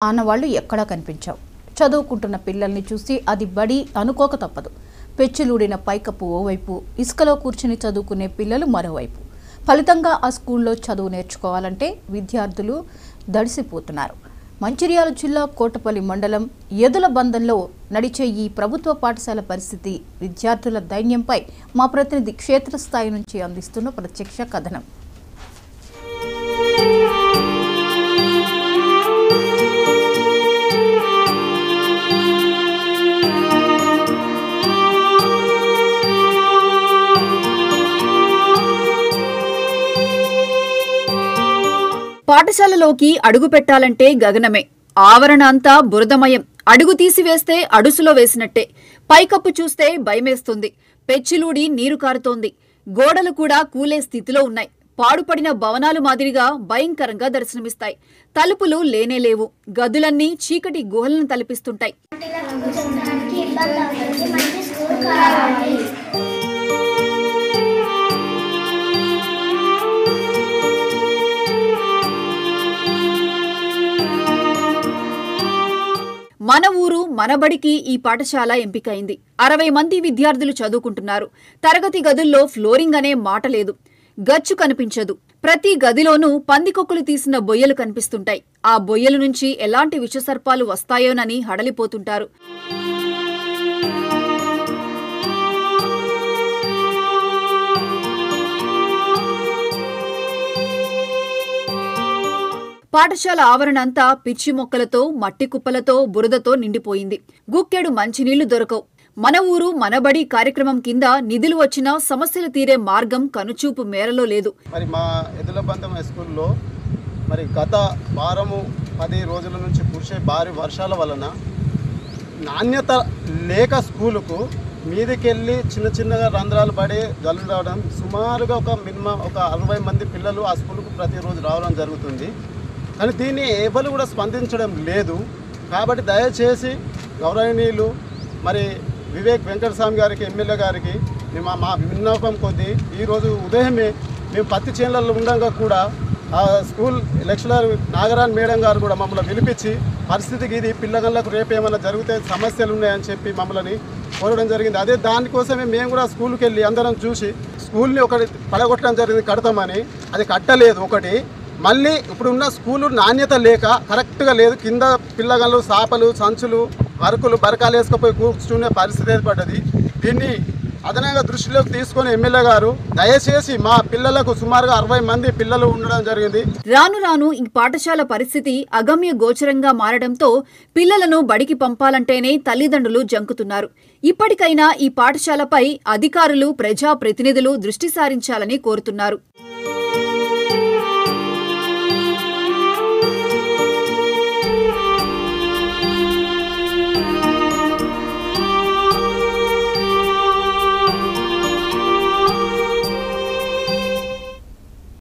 ఆనవాళ్లు ఎక్కడా కనిపించావు. చదువుకుంటున్న పిల్లల్ని చూసి అది బడి అనుకోక తప్పదు. పెచ్చులూడిన పైకప్పు ఓవైపు, ఇసుకలో కూర్చుని చదువుకునే పిల్లలు మరోవైపు. ఫలితంగా ఆ స్కూల్లో చదువు నేర్చుకోవాలంటే విద్యార్థులు దడిసిపోతున్నారు. మంచిర్యాల జిల్లా కోటపల్లి మండలం ఎదుల బంధంలో నడిచే ఈ ప్రభుత్వ పాఠశాల పరిస్థితి, విద్యార్థుల దైన్యంపై మా ప్రతినిధి క్షేత్రస్థాయి నుంచి అందిస్తున్న ప్రత్యక్ష కథనం. పాఠశాలలోకి అడుగు పెట్టాలంటే గగనమే. ఆవరణ అంతా బురదమయం. అడుగు తీసివేస్తే అడుసులో వేసినట్టే. పైకప్పు చూస్తే భయమేస్తుంది. పెచ్చిలూడి నీరు కారుతోంది. గోడలు కూడా కూలే స్థితిలో ఉన్నాయి. పాడుపడిన భవనాలు మాదిరిగా భయంకరంగా దర్శనమిస్తాయి. తలుపులు లేనేలేవు. గదులన్నీ చీకటి గుహలను తలపిస్తుంటాయి. మన ఊరు మనబడికి ఈ పాఠశాల ఎంపికైంది. 60 మంది విద్యార్థులు చదువుకుంటున్నారు. తరగతి గదుల్లో ఫ్లోరింగ్ అనే మాట లేదు. గచ్చు కనిపించదు. ప్రతి గదిలోనూ పందికొక్కులు తీసిన బొయ్యలు కనిపిస్తుంటాయి. ఆ బొయ్యల నుంచి ఎలాంటి విషసర్పాలు వస్తాయోనని హడలిపోతుంటారు. పాఠశాల ఆవరణ అంతా పిచ్చి మొక్కలతో, మట్టి కుప్పలతో, బురదతో నిండిపోయింది. గుక్కెడు మంచినీళ్లు దొరకవు. మన ఊరు మనబడి కార్యక్రమం కింద నిధులు వచ్చినా సమస్యలు తీరే మార్గం కనుచూపు మేరలో లేదు. మరి మా ఎదులబంధం స్కూల్లో మరి గత వారము 10 రోజుల నుంచి కురిసే భారీ వర్షాల వలన నాణ్యత లేక స్కూలుకు మీదకెళ్ళి చిన్నగా రంధ్రాలు పడి జల్లు రావడం, సుమారుగా మినిమం 60 మంది పిల్లలు ఆ స్కూలుకు ప్రతిరోజు రావడం జరుగుతుంది. కానీ దీన్ని ఎవరు కూడా స్పందించడం లేదు. కాబట్టి దయచేసి గౌరవనీయులు మరి వివేక్ వెంకటస్వామి గారికి, ఎమ్మెల్యే గారికి మేము మా విన్నపం కొద్దీ ఈరోజు ఉదయమే మేము పత్తి చేనులలో ఉండగా కూడా ఆ స్కూల్ లెక్చరర్ నాగరాణ్ మేడం గారు కూడా మమ్మల్ని పిలిపించి పరిస్థితికి ఇది పిల్లగాళ్ళకు రేపు ఏమైనా జరిగితే సమస్యలు ఉన్నాయని చెప్పి మమ్మల్ని కోరడం జరిగింది. అదే దానికోసమే మేము కూడా స్కూల్కి వెళ్ళి అందరం చూసి స్కూల్ని ఒకటి పడగొట్టడం జరిగింది, కడతామని. అది కట్టలేదు. ఒకటి మళ్ళీ ఇప్పుడున్న స్కూలు నాణ్యత లేక కరెక్ట్గా లేదు. కింద పిల్లగాళ్ళు సాపలు, సంచులు, వరకులు, బరకాలు వేసుకుపోయి కూర్చునే పరిస్థితి ఏర్పడ్డది. దీన్ని అదనంగా దృష్టిలోకి తీసుకొని ఎమ్మెల్యే గారు దయచేసి మా పిల్లలకు సుమారుగా 60 మంది పిల్లలు ఉండడం జరిగింది. రాను రాను ఈ పాఠశాల పరిస్థితి అగమ్య గోచరంగా మారడంతో పిల్లలను బడికి పంపాలంటేనే తల్లిదండ్రులు జంకుతున్నారు. ఇప్పటికైనా ఈ పాఠశాలపై అధికారులు, ప్రజా ప్రతినిధులు దృష్టి సారించాలని కోరుతున్నారు.